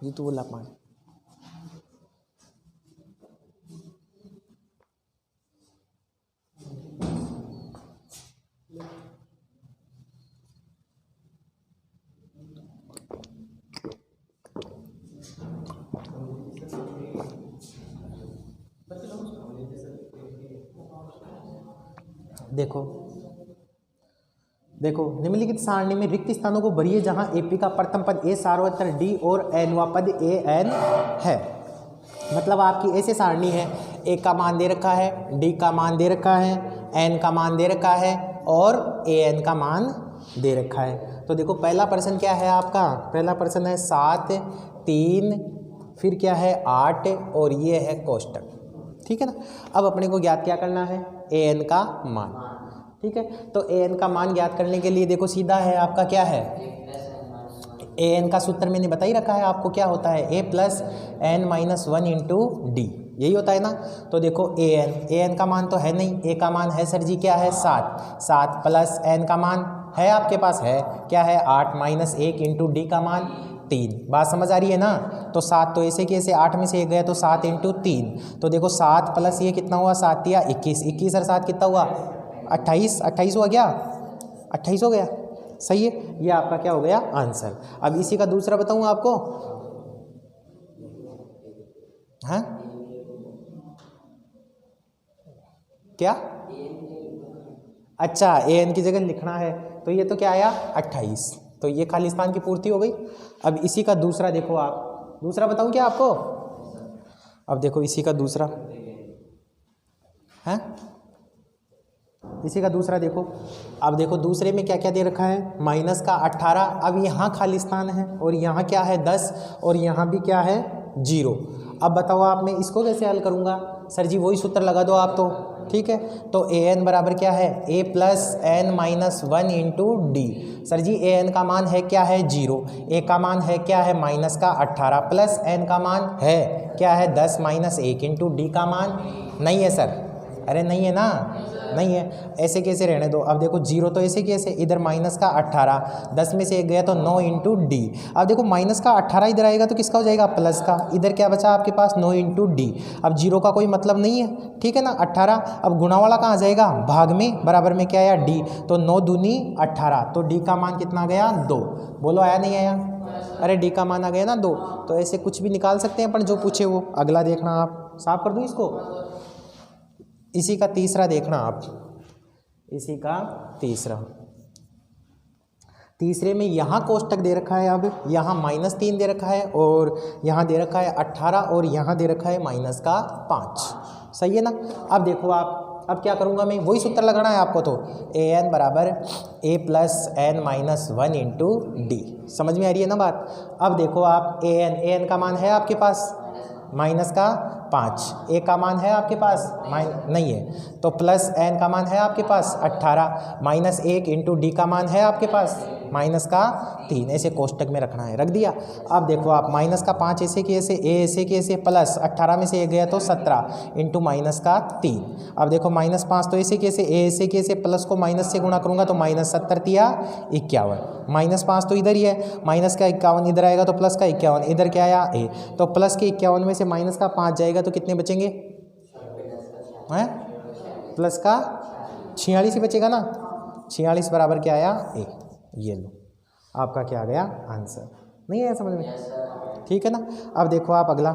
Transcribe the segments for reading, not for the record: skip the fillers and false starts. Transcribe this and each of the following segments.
जी तू बोला पानी। देखो देखो निम्नलिखित सारणी में रिक्त स्थानों को भरिए जहां एपी का प्रथम पद ए सार्वत्र डी और एनवा पद ए एन है। मतलब आपकी ऐसे सारणी है, ए का मान दे रखा है, डी का मान दे रखा है, एन का मान दे रखा है और ए एन का मान दे रखा है। तो देखो पहला प्रश्न क्या है आपका, पहला प्रश्न है 7 3 फिर क्या है 8 और ये है कोष्टक, ठीक है ना। अब अपने को ज्ञात क्या करना है, ए एन का मान, ठीक है। तो ए एन का मान ज्ञात करने के लिए देखो सीधा है आपका क्या है, ए एन का सूत्र मैंने बता ही रखा है आपको, क्या होता है a plus n minus 1 into d, यही होता है ना। तो देखो ए एन का मान तो है नहीं, ए का मान है सर जी क्या है 7 प्लस एन का मान है आपके पास है क्या है 8 माइनस 1 इंटू डी का मान 3। बात समझ आ रही है ना। तो 7 तो ऐसे कैसे 8 में से 1 गया तो 7 इंटू 3, तो देखो 7 प्लस ये कितना हुआ 7 या 21, 21 और 7 कितना हुआ 28, 28 हुआ क्या 28 हो गया, सही है। ये आपका क्या हो गया आंसर। अब इसी का दूसरा बताऊं आपको, हाँ क्या, अच्छा ए एन की जगह लिखना है, तो ये तो क्या आया 28, तो ये खाली स्थान की पूर्ति हो गई। अब इसी का दूसरा देखो आप, दूसरा बताऊं क्या आपको, अब देखो इसी का दूसरा है, इसी का दूसरा देखो। अब देखो दूसरे में क्या क्या दे रखा है, माइनस का 18, अब यहाँ खाली स्थान है और यहाँ क्या है 10 और यहाँ भी क्या है 0। अब बताओ आप मैं इसको कैसे हल करूँगा, सर जी वही सूत्र लगा दो आप तो, ठीक है। तो ए एन बराबर क्या है a plus n minus 1 into d. Sir ji a n का मान है क्या है 0, ए का मान है क्या है माइनस का 18 प्लस एन का मान है क्या है 10 माइनस 1 इंटू डी का मान नहीं है सर, अरे नहीं है ना, नहीं है, ऐसे कैसे रहने दो। अब देखो 0 तो ऐसे कैसे, इधर माइनस का 18, 10 में से 1 गया तो 9 इंटू डी। अब देखो माइनस का 18 इधर आएगा तो किसका हो जाएगा प्लस का, इधर क्या बचा आपके पास 9 इंटू डी। अब 0 का कोई मतलब नहीं है, ठीक है ना 18। अब गुणा वाला कहाँ जाएगा भाग में, बराबर में क्या आया डी, तो 9 दूनी 18, तो डी का मान कितना गया 2। बोलो आया नहीं आया, अरे डी का मान आ गया ना 2। तो ऐसे कुछ भी निकाल सकते हैं अपन जो पूछे वो। अगला देखना आप, साफ कर दूँ इसको, इसी का तीसरा देखना आप, इसी का तीसरा, तीसरे में यहाँ कोष्टक दे रखा है, अब यहाँ -3 दे रखा है और यहाँ दे रखा है 18 और यहाँ दे रखा है -5, सही है ना। अब देखो आप, अब क्या करूँगा मैं, वही सूत्र लगाना है आपको। तो ए एन बराबर a plus n minus 1 into d, समझ में आ रही है ना बात। अब देखो आप ए एन का मान है आपके पास माइनस का 5, ए का मान है आपके पास नहीं है, तो प्लस एन का मान है आपके पास 18 माइनस 1 इंटू डी का मान है आपके पास माइनस का 3, ऐसे कोष्टक में रखना है, रख दिया। अब देखो आप माइनस का 5 ऐसे कि ऐसे, ए ऐसे कि ऐसे, प्लस 18 में से 1 गया तो 17 इंटू माइनस का 3। अब देखो -5 तो ऐसे कि ऐसे, ए ऐसे कि ऐसे, प्लस को माइनस से गुणा करूँगा तो -70 या 51, -5 तो इधर ही है, माइनस का 51 इधर आएगा तो प्लस का 51, इधर क्या आया ए, तो प्लस के 51 में से माइनस का 5 जाएगा तो कितने बचेंगे हैं, प्लस का 46 ही बचेगा ना, 46 बराबर क्या आया ए। ये लो आपका क्या आ गया आंसर, नहीं आया समझ में, ठीक है ना। अब देखो आप अगला,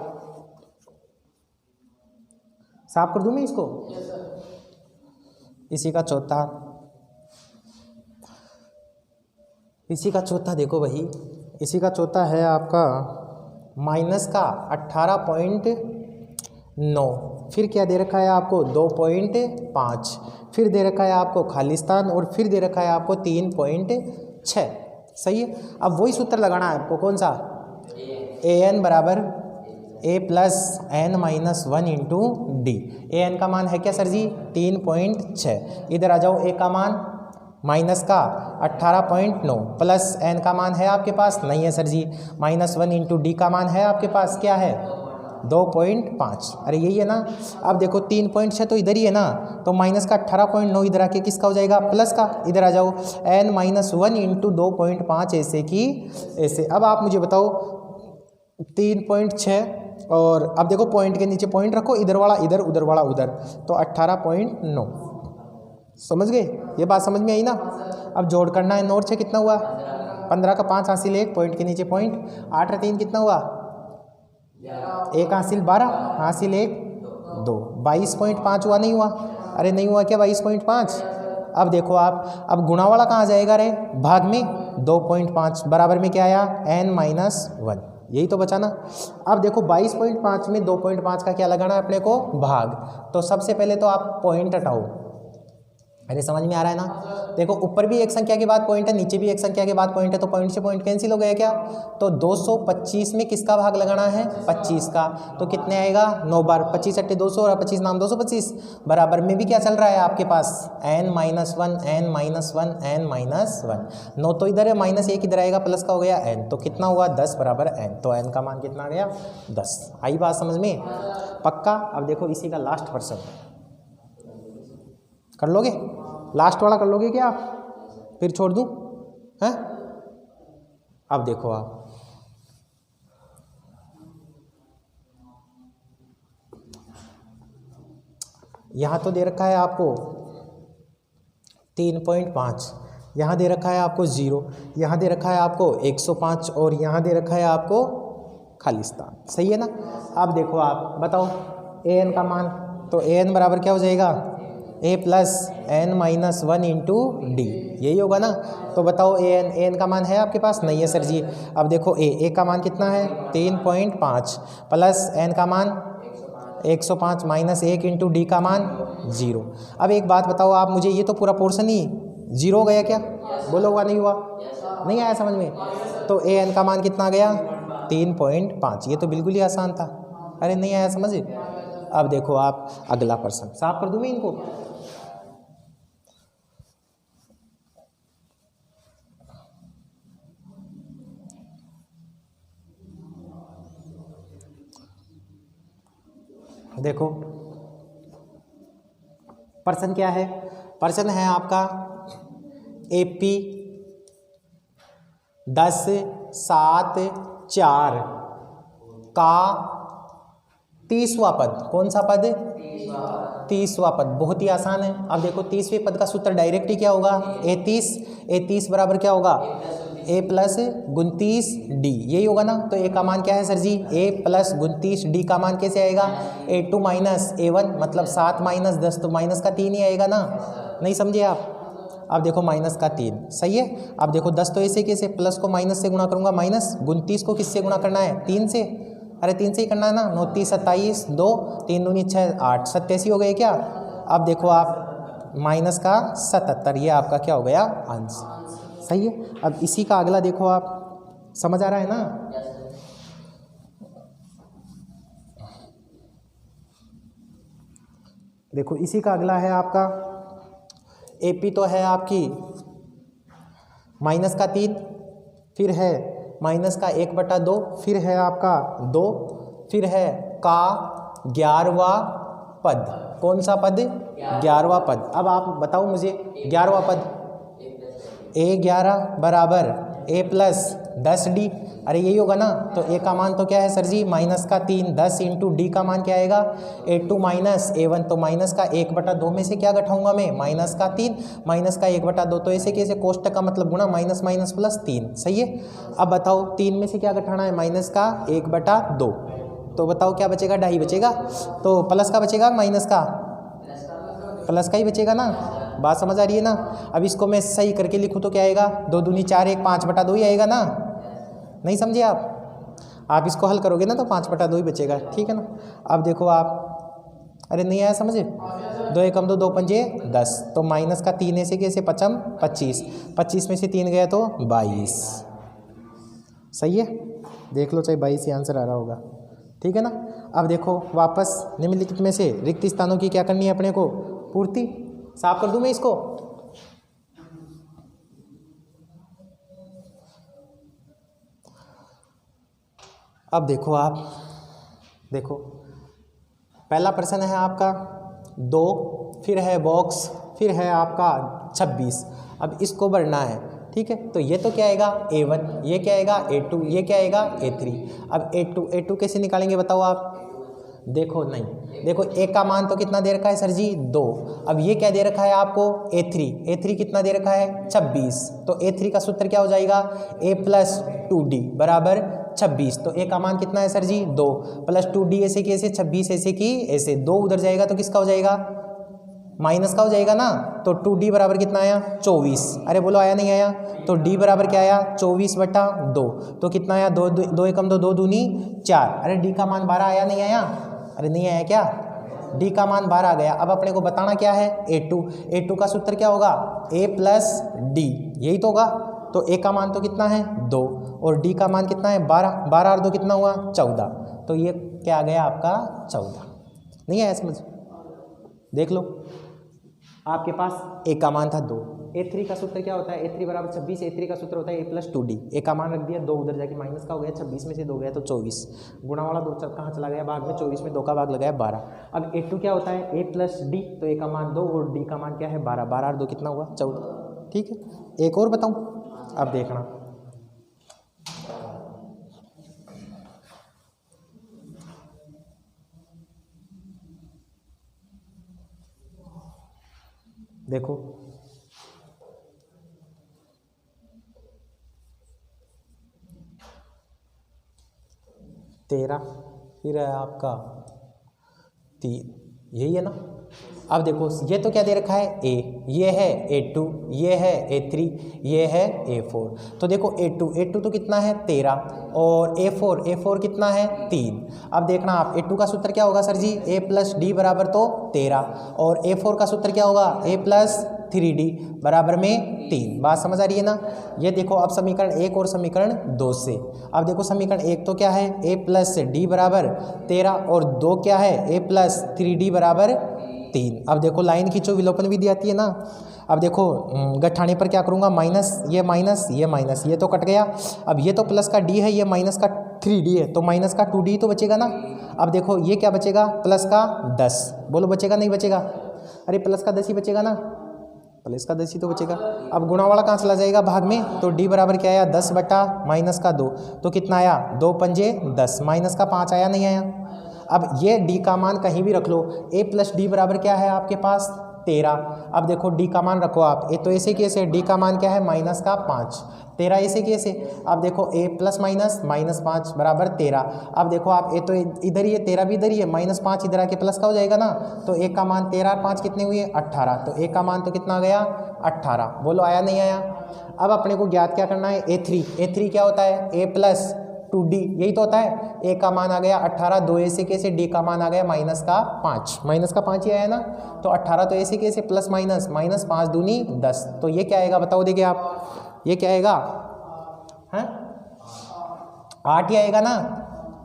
साफ कर दूं मैं इसको, इसी का चौथा, इसी का चौथा देखो भाई, इसी का चौथा है आपका माइनस का 18.9, फिर क्या दे रखा है आपको 2.5, फिर दे रखा है आपको खालिस्तान और फिर दे रखा है आपको 3.6, सही है। अब वही सूत्र लगाना है आपको, कौन सा, ए एन बराबर a plus n minus 1 into d. A n का मान है क्या सर जी 3.6, इधर आ जाओ, ए का मान माइनस का 18.9 प्लस एन का मान है आपके पास नहीं है सर जी, -1 इंटू डी का मान है आपके पास क्या है 2.5, अरे यही है ना। अब देखो 3.6 तो इधर ही है ना, तो माइनस का 18.9 इधर आके किसका हो जाएगा प्लस का, इधर आ जाओ n -1 इंटू 2.5 ऐसे कि ऐसे। अब आप मुझे बताओ 3.6 और अब देखो पॉइंट के नीचे पॉइंट रखो, इधर वाला इधर, उधर वाला उधर, तो 18.9। समझ गए? ये बात समझ में आई ना? अब जोड़ करना है। 9 से कितना हुआ? 15 का 5 हासिल 1, पॉइंट के नीचे पॉइंट, 8 और 3 कितना हुआ? 1 हासिल 12, हासिल 1 2, 22.5 हुआ? नहीं हुआ? अरे नहीं हुआ क्या 22.5? अब देखो आप, अब गुणा वाला कहाँ जाएगा रे? भाग में 2.5 बराबर में क्या आया? n-1, यही तो बचा ना। अब देखो 22.5 में 2.5 का क्या लगाना है अपने को? भाग। तो सबसे पहले तो आप पॉइंट हटाओ। अरे समझ में आ रहा है ना? देखो ऊपर भी एक संख्या के बाद पॉइंट है, नीचे भी एक संख्या के बाद पॉइंट है, तो पॉइंट से पॉइंट कैंसिल हो गया क्या? तो 225 में किसका भाग लगाना है? 25 का। तो कितने आएगा? 9 बार 25 अट्ठे 200 और 25 नाम 225। बराबर में भी क्या चल रहा है आपके पास? n-1 n-1 n-1। 9 तो इधर है, -1 इधर आएगा, प्लस का हो गया n, तो कितना हुआ? 10 बराबर n। तो n का मान कितना आ गया? 10। आई बात समझ में? पक्का? अब देखो इसी का लास्ट पर्सन कर लोगे? लास्ट वाला कर लोगे क्या आप? फिर छोड़ दूं? हैं? अब देखो आप, यहां तो दे रखा है आपको 3.5, यहां दे रखा है आपको 0, यहां दे रखा है आपको 105 और यहां दे रखा है आपको खालिस्तान। सही है ना? अब देखो आप बताओ an का मान, तो an बराबर क्या हो जाएगा? a plus n-1 into d, यही होगा ना? तो बताओ an का मान है आपके पास? नहीं है सर जी। अब देखो a का मान कितना है? 3.5 प्लस n का मान 105 -1 इंटू डी का मान 0। अब एक बात बताओ आप मुझे, ये तो पूरा पोर्शन ही 0 हो गया क्या? बोलो हुआ नहीं हुआ? नहीं आया समझ में? तो an का मान कितना आ गया? 3.5। ये तो बिल्कुल ही आसान था। अरे नहीं आया समझ? अब देखो आप अगला पर्सन, साफ कर दूं मैं इनको? देखो पर्सन क्या है? पर्सन है आपका AP 10-7-4 का 30वां पद। कौन सा पद? 30वां पद। बहुत ही आसान है। अब देखो 30वें पद का सूत्र डायरेक्ट ही क्या होगा? A30 बराबर क्या होगा? a प्लस 29d, यही होगा ना? तो a का मान क्या है sir ji? a plus 29d का मान कैसे आएगा? a2 माइनस a1, मतलब 7 माइनस 10, तो माइनस का 3 ही आएगा ना? नहीं समझे आप? अब देखो माइनस का 3, सही है। अब देखो 10 तो ऐसे कैसे? प्लस को माइनस से गुणा करूंगा, माइनस 29 को किससे गुणा करना है? 3 से। अरे 3 से ही करना है ना? 9 3 27, 2 3 दूनी 6 8, 87 हो गए क्या? अब देखो आप माइनस का 77, ये आपका क्या हो गया? अंश। सही है। अब इसी का अगला देखो आप, समझ आ रहा है ना? देखो इसी का अगला है आपका AP, तो है आपकी माइनस का 3, फिर है माइनस का 1/2, फिर है आपका 2, फिर है का 11वां पद। कौन सा पद? 11वां पद। अब आप बताओ मुझे 11वां पद। A11 बराबर a प्लस 10d, अरे यही होगा ना? तो a का मान तो क्या है सर जी? माइनस का 3, 10 इंटू डी का मान क्या आएगा? a2 माइनस a1, तो माइनस का 1/2 में से क्या घटाऊंगा मैं? माइनस का 3, माइनस का 1/2, तो ऐसे कैसे? कोष्टक का मतलब गुणा, माइनस माइनस प्लस 3। सही है। अब बताओ 3 में से क्या घटाना है? माइनस का 1/2, तो बताओ क्या बचेगा? 2.5 बचेगा। तो प्लस का बचेगा माइनस का? प्लस का ही बचेगा ना? बात समझ आ रही है ना? अब इसको मैं सही करके लिखूँ तो क्या आएगा? 2 दूनी 4, 1 5/2 ही आएगा ना? नहीं समझे आप इसको हल करोगे ना तो 5/2 ही बचेगा। ठीक है ना? अब देखो आप, अरे नहीं आया समझे? 2 एकम 2, 2 पंजे 10, तो माइनस का 3 ऐसे कैसे? 25, 25 में से 3 गया तो 22। सही है, देख लो, चाहे 22 ही आंसर आ रहा होगा। ठीक है ना? अब देखो वापस निम्नलिखित में से रिक्त स्थानों की क्या करनी है अपने को? पूर्ति। साफ कर दूं मैं इसको? अब देखो आप, देखो पहला प्रश्न है आपका 2, फिर है बॉक्स, फिर है आपका 26। अब इसको भरना है। ठीक है। तो ये तो क्या आएगा A1, ये क्या आएगा A2, ये क्या आएगा A3। अब A2 कैसे निकालेंगे बताओ आप? देखो नहीं, देखो A का मान तो कितना दे रखा है सर जी 2। अब ये क्या दे रखा है आपको A3 कितना दे रखा है 26। तो A3 का सूत्र क्या हो जाएगा A + 2D बराबर 26। तो A का मान कितना है सर जी 2 + 2D ऐसे की ऐसे 26 ऐसे की ऐसे 2 उधर जाएगा तो किसका हो जाएगा माइनस का हो जाएगा ना। तो 2D बराबर कितना आया 24। अरे बोलो आया नहीं आया? तो D बराबर क्या आया 24/2। तो कितना आया 2 एकम 2 दूनी 4। अरे D का मान 12 आया नहीं आया? अरे नहीं आया क्या? D का मान 12 आ गया। अब अपने को बताना क्या है A2 का सूत्र क्या होगा A + D, यही तो होगा। तो A का मान तो कितना है 2 और D का मान कितना है 12। 12 और 2 कितना हुआ 14। तो ये क्या आ गया आपका 14। नहीं आया समझ? देख लो आपके पास A का मान था 2। A3 का सूत्र क्या होता है A3 बराबर 26। A3 का सूत्र होता है A + 2D। A का मान रख दिया 2 उधर जाके माइनस का हो गया 26 में से 2 गया तो 24। गुणा वाला 2 कहाँ चला गया भाग में 24 में 2 का भाग लगाया 12। अब A2 क्या होता है A + D। तो A का मान 2 और D का मान क्या है 12। 12 और 2 कितना हुआ 14। ठीक है। एक और बताऊँ अब देखना, देखो 13 फिर है आपका 3, यही है ना। अब देखो ये तो क्या दे रखा है A, ये है A2, ये है A3, ये है A4। तो देखो A2 तो कितना है 13 और A4 कितना है 3। अब देखना आप A2 का सूत्र क्या होगा सर जी A + D बराबर तो 13 और A4 का सूत्र क्या होगा A + 3D बराबर में 3। बात समझ आ रही है ना। ये देखो अब समीकरण 1 और समीकरण 2 से। अब देखो समीकरण 1 तो क्या है A + D बराबर 13 और 2 क्या है A + 3D बराबर 3। अब देखो लाइन खींचो विलोपन विधि आती है ना। अब देखो गठाने पर क्या करूँगा ये माइनस ये तो कट गया। अब ये तो प्लस का D है, ये माइनस का 3D है, तो माइनस का 2D तो बचेगा ना। अब देखो ये क्या बचेगा प्लस का 10। बोलो बचेगा नहीं बचेगा? अरे प्लस का 10 ही बचेगा ना, प्लस का 10 ही तो बचेगा। अब गुणा वाला कहाँ चला जाएगा भाग में। तो D बराबर क्या आया 10 बटा माइनस का 2। तो कितना आया 2 पंजे 10 माइनस का 5 आया नहीं आया? अब ये D का मान कहीं भी रख लो। A + D बराबर क्या है आपके पास 13। अब देखो D का मान रखो आप तो ऐसे कैसे D का मान क्या है माइनस का 5, 13 ऐसे कैसे। अब देखो A + -5 बराबर 13। अब देखो आप A तो इधर ही है 13 भी इधर ही है, -5 इधर आके प्लस का हो जाएगा ना। तो A का मान 13 और 5 कितने हुए 18। तो A का मान तो कितना आ गया 18। बोलो आया नहीं आया? अब अपने को ज्ञात क्या करना है A3 क्या होता है A + 2D, यही तो होता है। A का मान आ गया 18, 2 ऐसे कैसे D का मान आ गया माइनस का 5 ही आया ना। तो 18 तो ऐसे कैसे प्लस माइनस -5 दूनी 10। तो ये क्या आएगा बताओ देखिए आप, ये क्या आएगा हैं 8 ही आएगा ना।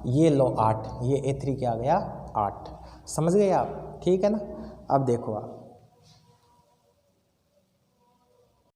ये लो 8, ये A3 क्या आ गया 8। समझ गए आप? ठीक है ना। अब देखो आप